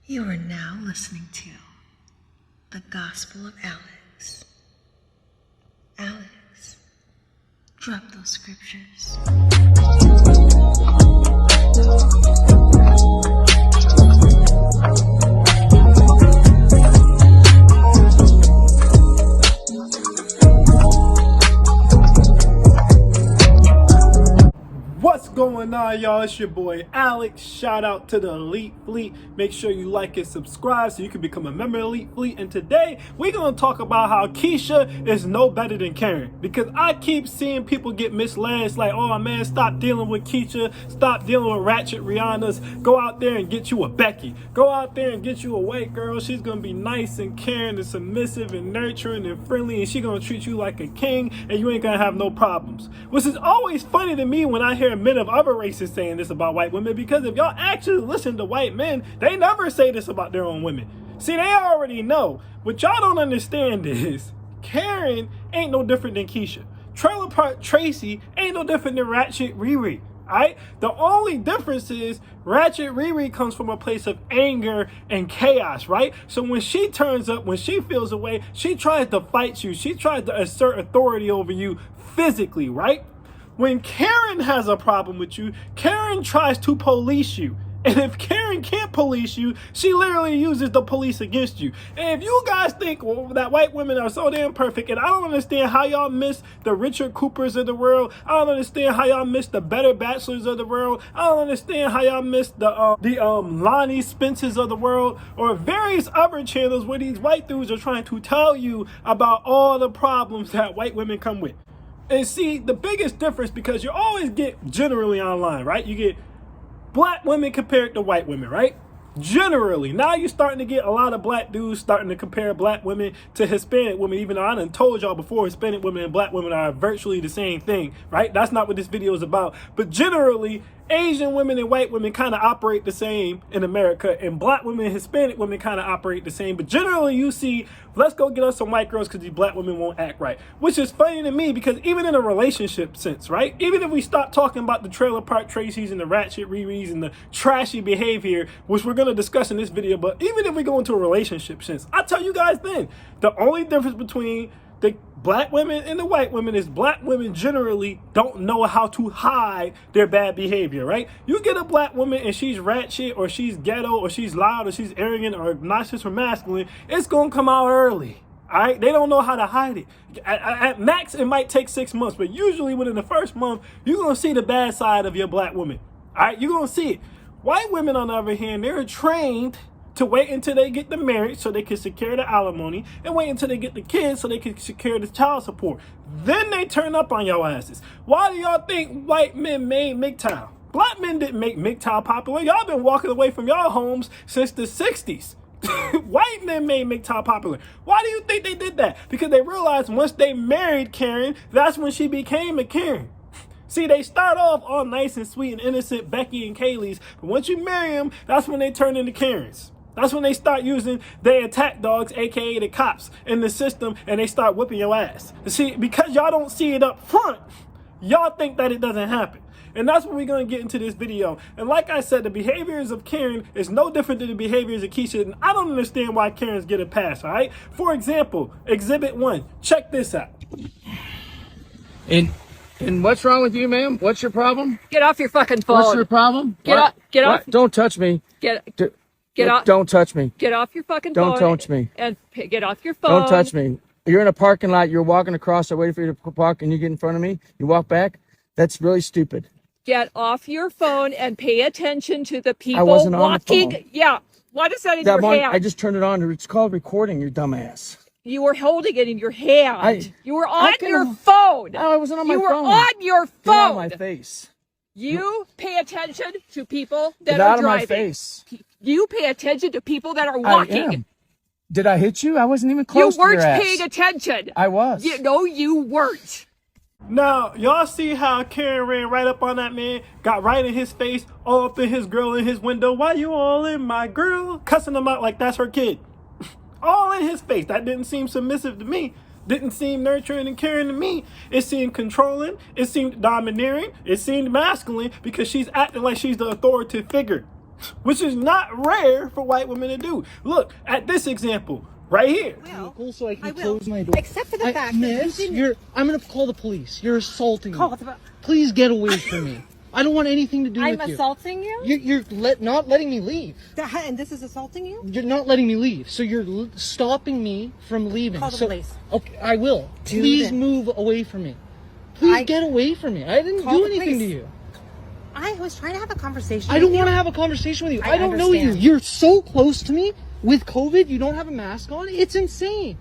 You are now listening to the Gospel of Alex. Alex, drop those scriptures. What's going on, y'all? It's your boy Alex. Shout out to the Elite Fleet. Make sure you like and subscribe so you can become a member of Elite Fleet. And today we're going to talk about how Keisha is no better than Karen, because I keep seeing people get misled. It's like, oh man, stop dealing with Keisha, stop dealing with ratchet Rihanna's. Go out there and get you a Becky. Go out there and get you a white girl. She's going to be nice and caring and submissive and nurturing and friendly, and she's going to treat you like a king, and you ain't going to have no problems. Which is always funny to me when I hear men of other races saying this about white women, because if y'all actually listen to white men, they never say this about their own women. See, they already know. What y'all don't understand is Karen ain't no different than Keisha. Trailer Park Tracy ain't no different than Ratchet Riri. Alright? The only difference is Ratchet Riri comes from a place of anger and chaos, right? So when she turns up, when she feels away, she tries to fight you. She tries to assert authority over you physically, right? When Karen has a problem with you, Karen tries to police you. And if Karen can't police you, she literally uses the police against you. And if you guys think that white women are so damn perfect, and I don't understand how y'all miss the Richard Coopers of the world, I don't understand how y'all miss the Better Bachelors of the world, I don't understand how y'all miss the Lonnie Spences of the world, or various other channels where these white dudes are trying to tell you about all the problems that white women come with. And see, the biggest difference, because you always get generally online, right? You get black women compared to white women, right? Generally. Now you're starting to get a lot of black dudes starting to compare black women to Hispanic women, even though I done told y'all before Hispanic women and black women are virtually the same thing, right? That's not what this video is about. But generally, Asian women and white women kind of operate the same in America, and black women and Hispanic women kind of operate the same. But generally you see, let's go get us some white girls because these black women won't act right. Which is funny to me, because even in a relationship sense, right? Even if we stop talking about the Trailer Park Tracy's and the Ratchet Riris and the trashy behavior, which we're going to discuss in this video, but even if we go into a relationship sense, I tell you guys then, the only difference between the black women and the white women is black women generally don't know how to hide their bad behavior, right? You get a black woman and she's ratchet, or she's ghetto, or she's loud, or she's arrogant, or obnoxious, or masculine, it's gonna come out early. All right, they don't know how to hide it. At max, it might take 6 months, but usually within the first month, you're gonna see the bad side of your black woman. All right, you're gonna see it. White women, on the other hand, they're trained to wait until they get the marriage so they can secure the alimony, and wait until they get the kids so they can secure the child support. Then they turn up on your asses. Why do y'all think white men made MGTOW? Black men didn't make MGTOW popular. Y'all been walking away from y'all homes since the 60s. White men made MGTOW popular. Why do you think they did that? Because they realized once they married Karen, that's when she became a Karen. See, they start off all nice and sweet and innocent, Becky and Kaylee's, but once you marry them, that's when they turn into Karens. That's when they start using their attack dogs, aka the cops, in the system, and they start whipping your ass. See, because y'all don't see it up front, y'all think that it doesn't happen. And that's what we're going to get into this video. And like I said, the behaviors of Karen is no different than the behaviors of Keisha. And I don't understand why Karens get a pass, all right? For example, Exhibit 1. Check this out. And what's wrong with you, ma'am? What's your problem? Get off your fucking phone. What's your problem? Get off. Get what? off. Don't touch me. Get off. Don't touch me. Get off your fucking phone. Don't touch me. And get off your phone. Don't touch me. You're in a parking lot. You're walking across. I waited for you to park, and you get in front of me. You walk back. That's really stupid. Get off your phone and pay attention to the people I wasn't walking. on the phone. Yeah. What is that in your hand? I just turned it on. It's called recording, you dumbass. You were holding it in your hand. You were on your phone. No, I wasn't on my phone. You were on your phone. Get out of my face. You pay attention to people that Get are out driving. of my face. You pay attention to people that are walking. I am. Did I hit you? I wasn't even close to your ass. You weren't paying attention. I was. No, you weren't. Now, y'all see how Karen ran right up on that man, got right in his face, all up in his girl in his window. Why you all in my girl? Cussing him out like that's her kid. All in his face. That didn't seem submissive to me. Didn't seem nurturing and caring to me. It seemed controlling. It seemed domineering. It seemed masculine, because she's acting like she's the authoritative figure. which is not rare for white women to do. Look at this example right here. Cool, so I can close my door. Except for the fact Miss, that you didn't... I'm gonna call the police. You're assaulting me. Call the... Please get away from me. I don't want anything to do with you. I'm assaulting you? You're not letting me leave. And this is assaulting you? You're not letting me leave. So you're stopping me from leaving. Call the police. Okay, I will. Please move away from me. Please get away from me. I didn't do anything to you. I was trying to have a conversation I don't want to have a conversation with you. I don't know you. understand. You're so close to me. With COVID, you don't have a mask on. It's insane.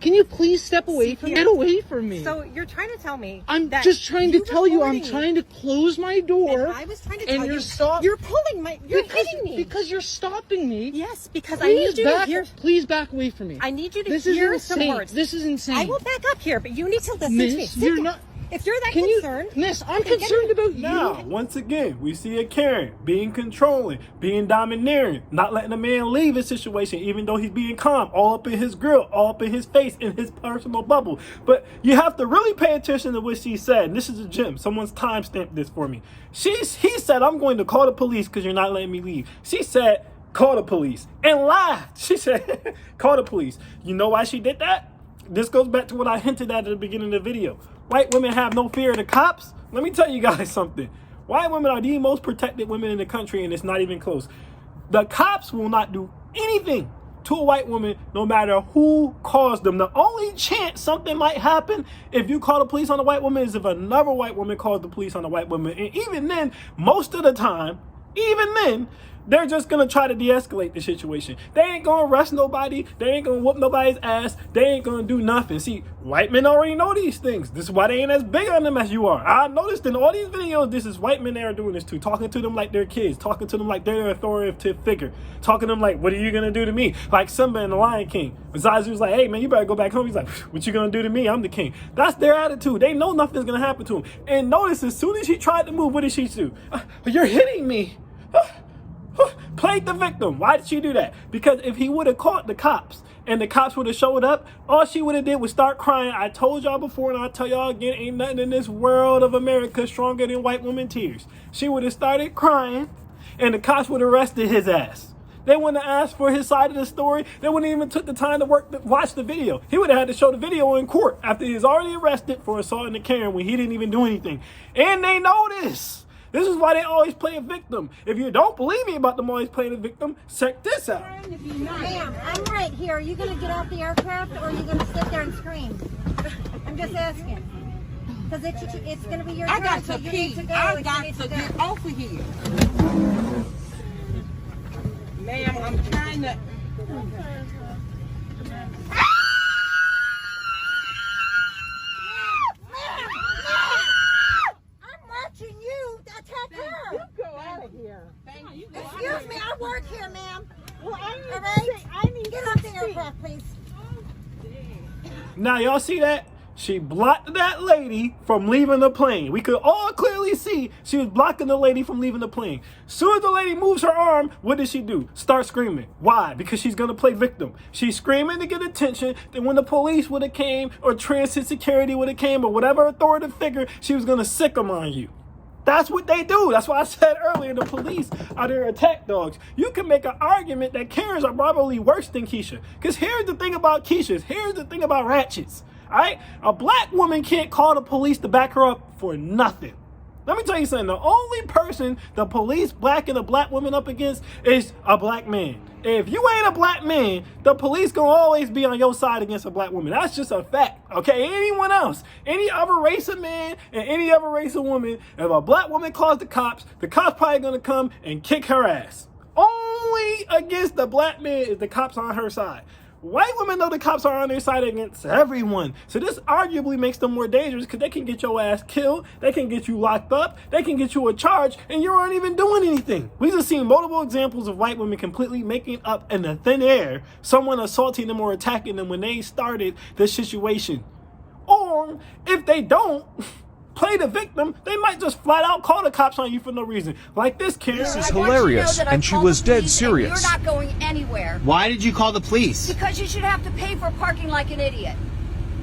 Can you please step away from me? Get away from me. So you're trying to tell me I'm that just trying to tell you. I'm recording me, trying to close my door. and I was trying to and tell you're you, you're pulling my, you're hitting me. Because you're stopping me. Yes, because I need you to hear. Please back away from me. I need you to This hear is some insane. words. This is insane. I will back up here, but you need to listen to me. Miss, Sit you're down. not. If you're that Can concerned, you, Miss, I'm concerned about you. Now, once again, we see a Karen being controlling, being domineering, not letting a man leave his situation, even though he's being calm, all up in his grill, all up in his face, in his personal bubble. But you have to really pay attention to what she said. And this is a gem. Someone's timestamped this for me. He said, I'm going to call the police because you're not letting me leave. She said, call the police, and lied. She said, call the police. You know why she did that? This goes back to what I hinted at the beginning of the video. White women have no fear of the cops. Let me tell you guys something. White women are the most protected women in the country, and it's not even close. The cops will not do anything to a white woman, no matter who caused them. The only chance something might happen if you call the police on a white woman is if another white woman calls the police on a white woman. And even then, most of the time, they're just gonna try to de-escalate the situation. They ain't gonna arrest nobody. They ain't gonna whoop nobody's ass. They ain't gonna do nothing. See, white men already know these things. This is why they ain't as big on them as you are. I noticed in all these videos, this is white men they are doing this to. Talking to them like they're kids. Talking to them like they're their authoritative figure. Talking to them like, what are you gonna do to me? Like Simba in The Lion King. Zazu's like, hey man, you better go back home. He's like, what you gonna do to me? I'm the king. That's their attitude. They know nothing's gonna happen to him. And notice, as soon as she tried to move, what did she do? You're hitting me. Played the victim. Why did she do that? Because if he would have caught the cops and the cops would have showed up, all she would have did was start crying. I told y'all before and I'll tell y'all again, ain't nothing in this world of America stronger than white woman tears. She would have started crying and the cops would have arrested his ass. They wouldn't have asked for his side of the story. They wouldn't even took the time to watch the video. He would have had to show the video in court after he was already arrested for assaulting the Karen when he didn't even do anything. And they know this. This is why they always play a victim. If you don't believe me about them always playing a victim, check this out. Ma'am, I'm right here. Are you going to get off the aircraft or are you going to sit there and scream? I'm just asking. Because it's going to be your turn. I got so to you pee. need to go. I got to get off of here. Ma'am, I'm trying to... You attack her. You go out of here. Excuse me, I work here, ma'am. Well, All right? Get off the aircraft, please. Now y'all see that? She blocked that lady from leaving the plane. We could all clearly see she was blocking the lady from leaving the plane. Soon as the lady moves her arm, what does she do? Start screaming. Why? Because she's going to play victim. She's screaming to get attention. Then when the police would have came, or transit security would have came, or whatever authoritative figure, she was going to sick them on you. That's what they do. That's why I said earlier, the police are their attack dogs. You can make an argument that Karens are probably worse than Keisha. Because here's the thing about Keishas. Here's the thing about ratchets. All right? A black woman can't call the police to back her up for nothing. Let me tell you something. The only person the police blacking a black woman up against is a black man. If you ain't a black man, the police gonna always be on your side against a black woman. That's just a fact, okay? Anyone else, any other race of man and any other race of woman, if a black woman calls the cops probably gonna come and kick her ass. Only against the black man is the cops on her side. White women know the cops are on their side against everyone. So this arguably makes them more dangerous because they can get your ass killed. They can get you locked up. They can get you a charge and you aren't even doing anything. We've just seen multiple examples of white women completely making up in the thin air someone assaulting them or attacking them when they started the situation. Or if they don't play the victim, they might just flat out call the cops on you for no reason. Like this, Karen. This is hilarious, and she was dead serious. You're not going anywhere. Why did you call the police? Because you should have to pay for parking like an idiot.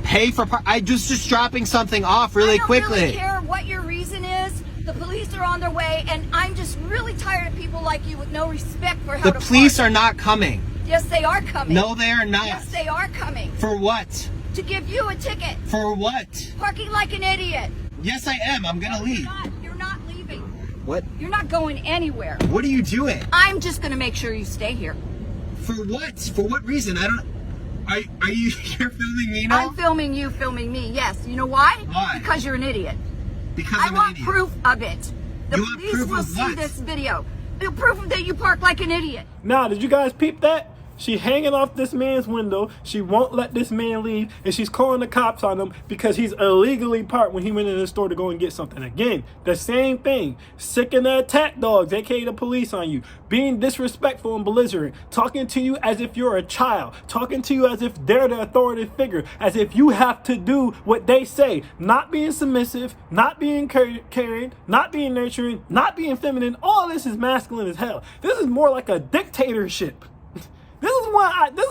Pay for I just dropping something off really quickly. I don't really care what your reason is. The police are on their way, and I'm just really tired of people like you with no respect for how The to police park. are not coming. Yes, they are coming. No, they are not. Yes, they are coming. For what? To give you a ticket. For what? Parking like an idiot. Yes, I am. I'm gonna leave. You're not leaving. What? You're not going anywhere. What are you doing? I'm just gonna make sure you stay here. For what? For what reason? I don't. Are you? You're filming me now? I'm filming you, filming me. Yes. You know why? Why? Because you're an idiot. Because I I'm want an idiot. proof of it. The You want police proof will of see what? this video. The proof that you park like an idiot. Now, did you guys peep that? She hanging off this man's window. She won't let this man leave, and she's calling the cops on him because he's illegally parked when he went in the store to go and get something. Again, the same thing. Sicking the attack dogs, aka the police, on you. Being disrespectful and belligerent. Talking to you as if you're a child. Talking to you as if they're the authoritative figure. As if you have to do what they say. Not being submissive. Not being caring. Not being nurturing. Not being feminine. All this is masculine as hell. This is more like a dictatorship. This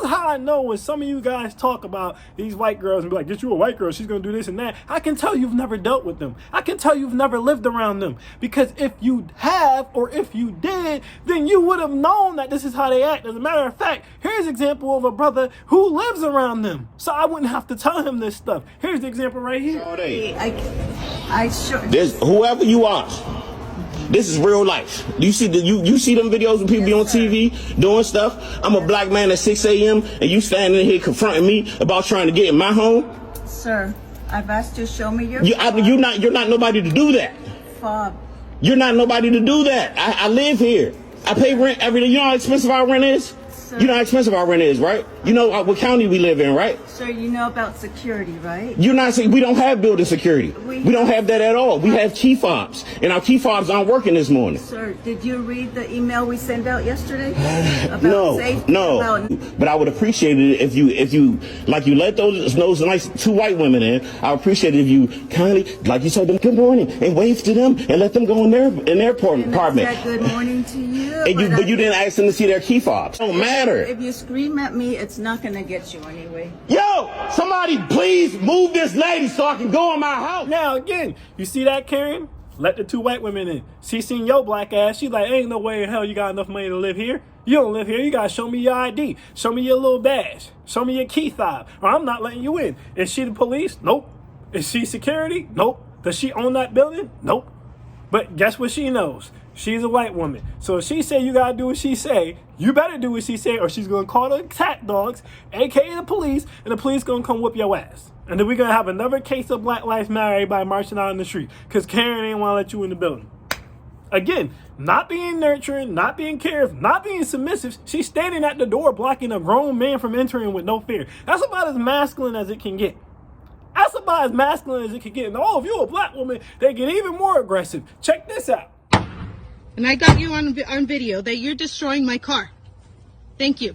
is how I know when some of you guys talk about these white girls and be like, get you a white girl, she's gonna do this and that. I can tell you've never dealt with them. I can tell you've never lived around them. Because if you have, or if you did, then you would have known that this is how they act. As a matter of fact, here's an example of a brother who lives around them. So I wouldn't have to tell him this stuff. Here's the example right here. There's whoever you are. This is real life. You see you see them videos when people be on TV doing stuff. I'm a black man at 6 a.m. and you standing here confronting me about trying to get in my home. Sir, I've asked you to show me your You're not nobody to do that. fob. You're not nobody to do that. I live here. I pay rent every day. You know how expensive our rent is? Sir. You know how expensive our rent is, right? You know what county we live in, right? Sir, you know about security, right? You're not saying we don't have building security. We don't have that at all. We have key fobs, and our key fobs aren't working this morning. Sir, did you read the email we sent out yesterday? About No, safety? no. But I would appreciate it if you like you let those nice two white women in. I would appreciate it if you kindly, like you told them good morning and wave to them and let them go in their apartment. I said good morning to you. But you didn't ask them to see their key fobs. Don't matter. If you scream at me, it's not gonna get you anyway. Yo, somebody please move this lady so I can go in my house. Now again, you see that, Karen? Let the two white women in. She seen your black ass. She like, ain't no way in hell you got enough money to live here. You don't live here. You gotta show me your ID. Show me your little badge. Show me your key fob, or I'm not letting you in. Is she the police? Nope. Is she security? Nope. Does she own that building? Nope. But guess what she knows? She's a white woman. So if she say you gotta do what she say, you better do what she say, or she's gonna call the attack dogs, aka the police, and the police gonna come whip your ass. And then we're gonna have another case of Black Lives Matter, everybody marching out in the street, because Karen ain't wanna let you in the building. Again, not being nurturing, not being caring, not being submissive. She's standing at the door blocking a grown man from entering with no fear. That's about as masculine as it can get. That's about as masculine as it can get. And oh, if you're a black woman, they get even more aggressive. Check this out. And I got you on video that you're destroying my car. Thank you.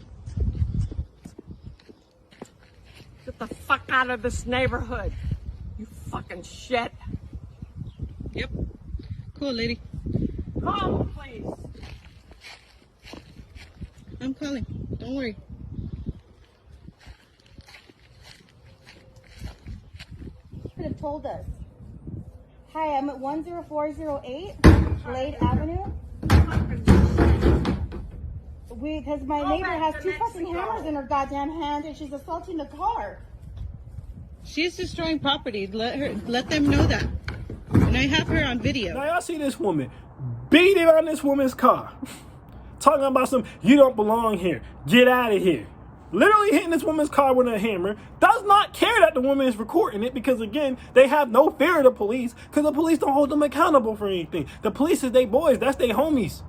Get the fuck out of this neighborhood. You fucking shit. Yep. Cool, lady. Call, please. I'm calling. Don't worry. You could have told us. Hi, I'm at 10408 Glade Avenue. Because my neighbor has two fucking hammers in her goddamn hand and she's assaulting the car. She's destroying property. Let them know that. And I have her on video. Now y'all see this woman beating on this woman's car. Talking about you don't belong here. Get out of here. Literally hitting this woman's car with a hammer. Does not care that the woman is recording it because, again, they have no fear of the police because the police don't hold them accountable for anything. The police is they boys. That's they homies.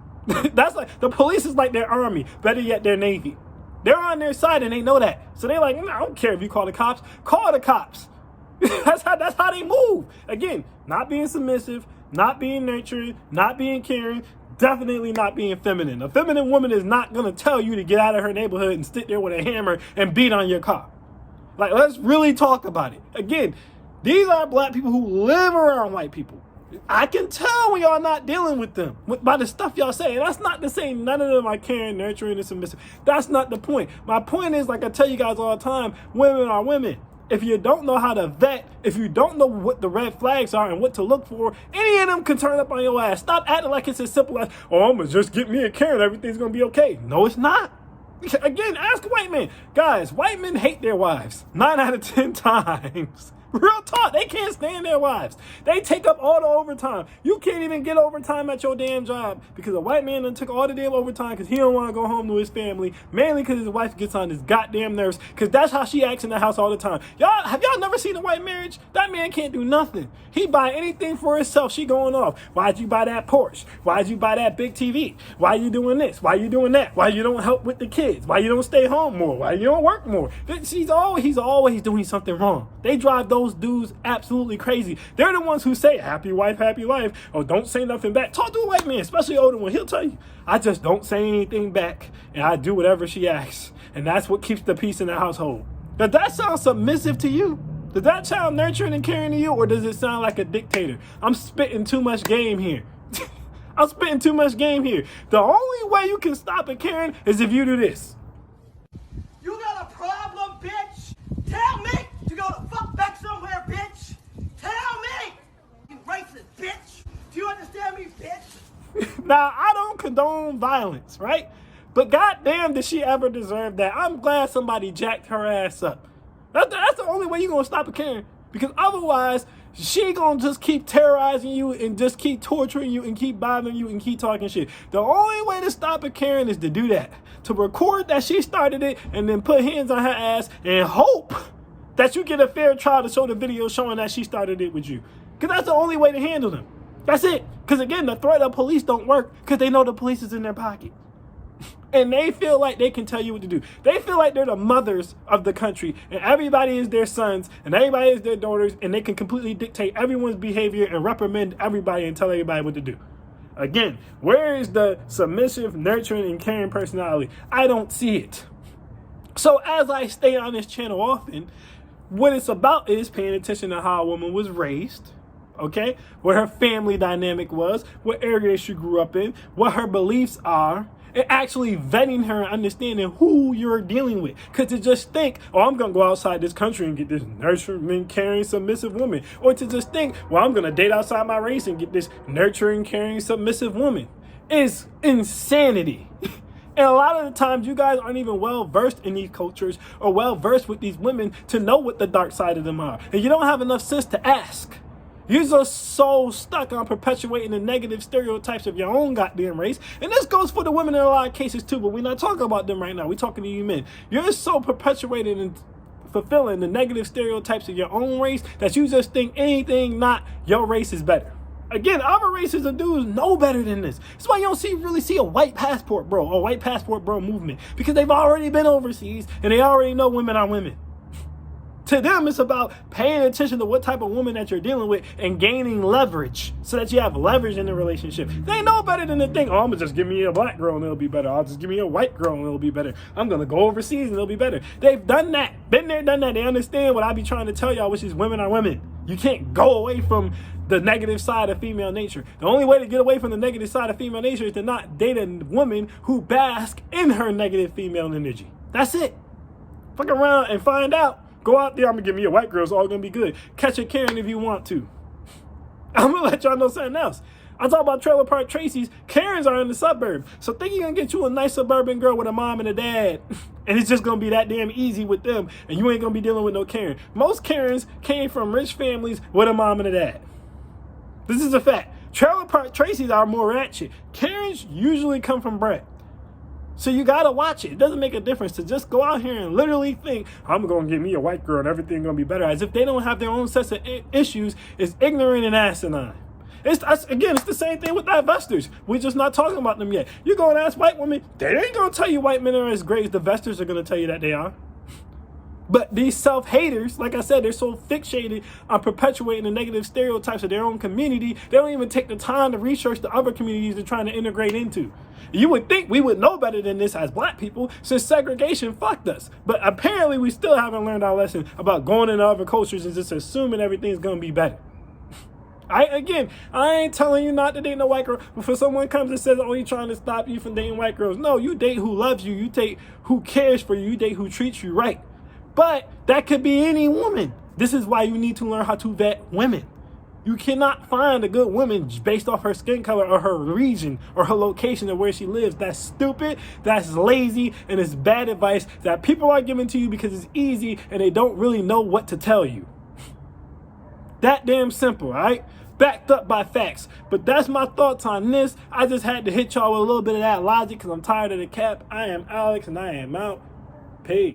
That's like the police is like their army. Better yet, their Navy. They're on their side and they know that. So they're like, I don't care if you call the cops. Call the cops. That's how they move. Again, not being submissive, not being nurturing, not being caring, definitely not being feminine. A feminine woman is not going to tell you to get out of her neighborhood and sit there with a hammer and beat on your car. Like, let's really talk about it. Again, these are black people who live around white people. I can tell when y'all not dealing with them by the stuff y'all say. And that's not to say none of them are caring, nurturing, and submissive. That's not the point. My point is, like I tell you guys all the time, women are women. if you don't know how to vet, if you don't know what the red flags are and what to look for, any of them can turn up on your ass. Stop acting like it's as simple as, oh, I'm gonna just get me a Karen, everything's gonna be okay. No, it's not. Again, ask white men. Guys, white men hate their wives 9 out of 10 times. Real talk, they can't stand their wives. They take up all the overtime. You can't even get overtime at your damn job because a white man done took all the damn overtime because he don't want to go home to his family, mainly because his wife gets on his goddamn nerves because that's how she acts in the house all the time. Have y'all never seen a white marriage? That man can't do nothing. He buy anything for himself. She going off. Why'd you buy that Porsche? Why'd you buy that big TV? Why you doing this? Why you doing that? Why you don't help with the kids? Why you don't stay home more? Why you don't work more? He's always doing something wrong. They drive those dudes absolutely crazy. They're the ones who say happy wife, happy life, or don't say nothing back. Talk to a white man, especially an older one. He'll tell you, I just don't say anything back and I do whatever she asks. And that's what keeps the peace in the household. Does that sound submissive to you? Does that sound nurturing and caring to you, or does it sound like a dictator? I'm spitting too much game here. I'm spitting too much game here. The only way you can stop a Karen is if you do this. You got a problem, bitch? Tell me to go the fuck back somewhere, bitch. Tell me. You racist, bitch. Do you understand me, bitch? Now, I don't condone violence, right? But goddamn, did she ever deserve that? I'm glad somebody jacked her ass up. That's the only way you're going to stop a Karen. Because otherwise, she going to just keep terrorizing you and just keep torturing you and keep bothering you and keep talking shit. The only way to stop a Karen is to do that. To record that she started it and then put hands on her ass and hope that you get a fair trial to show the video showing that she started it with you. Because that's the only way to handle them. That's it. Because again, the threat of police don't work because they know the police is in their pocket. And they feel like they can tell you what to do. They feel like they're the mothers of the country and everybody is their sons and everybody is their daughters and they can completely dictate everyone's behavior and reprimand everybody and tell everybody what to do. Again, where is the submissive, nurturing, and caring personality? I don't see it. So as I stay on this channel often, what it's about is paying attention to how a woman was raised, okay? What her family dynamic was, what area she grew up in, what her beliefs are, and actually vetting her and understanding who you're dealing with. Because to just think, oh, I'm going to go outside this country and get this nurturing, caring, submissive woman. Or to just think, well, I'm going to date outside my race and get this nurturing, caring, submissive woman is insanity. And a lot of the times you guys aren't even well versed in these cultures or well versed with these women to know what the dark side of them are. And you don't have enough sense to ask. You're just so stuck on perpetuating the negative stereotypes of your own goddamn race. And this goes for the women in a lot of cases too, but we're not talking about them right now. We're talking to you men. You're so perpetuating and fulfilling the negative stereotypes of your own race that you just think anything not your race is better. Again, other races of dudes know better than this. That's why you don't really see a white passport bro or white passport bro movement, because they've already been overseas and they already know women are women. To them, it's about paying attention to what type of woman that you're dealing with and gaining leverage so that you have leverage in the relationship. They know better than to think, oh, I'm going to just give me a black girl and it'll be better. I'll just give me a white girl and it'll be better. I'm going to go overseas and it'll be better. They've done that. Been there, done that. They understand what I be trying to tell y'all, which is women are women. You can't go away from the negative side of female nature. The only way to get away from the negative side of female nature is to not date a woman who bask in her negative female energy. That's it. Fuck around and find out. Go out there, I'm going to give me a white girl, it's all going to be good. Catch a Karen if you want to. I'm going to let y'all know something else. I talk about Trailer Park Tracy's. Karens are in the suburbs. So think you're going to get you a nice suburban girl with a mom and a dad. And it's just going to be that damn easy with them. And you ain't going to be dealing with no Karen. Most Karens came from rich families with a mom and a dad. This is a fact. Trailer Park Tracy's are more ratchet. Karens usually come from bread. So you got to watch it. It doesn't make a difference to just go out here and literally think, I'm going to get me a white girl and everything's going to be better. As if they don't have their own sets of issues. It's ignorant and asinine. It's the same thing with divestors. We're just not talking about them yet. You go and ask white women, they ain't going to tell you white men are as great as the vestors are going to tell you that they are. But these self-haters, like I said, they're so fixated on perpetuating the negative stereotypes of their own community, they don't even take the time to research the other communities they're trying to integrate into. You would think we would know better than this as black people, since segregation fucked us. But apparently we still haven't learned our lesson about going into other cultures and just assuming everything's going to be better. I ain't telling you not to date no white girl, but for someone comes and says, oh, he's trying to stop you from dating white girls. No, you date who loves you. You date who cares for you. You date who treats you right. But that could be any woman. This is why you need to learn how to vet women. You cannot find a good woman based off her skin color or her region or her location of where she lives. That's stupid, that's lazy, and it's bad advice that people are giving to you because it's easy and they don't really know what to tell you. That damn simple, all right? Backed up by facts. But that's my thoughts on this. I just had to hit y'all with a little bit of that logic because I'm tired of the cap. I am Alex and I am out. Peace.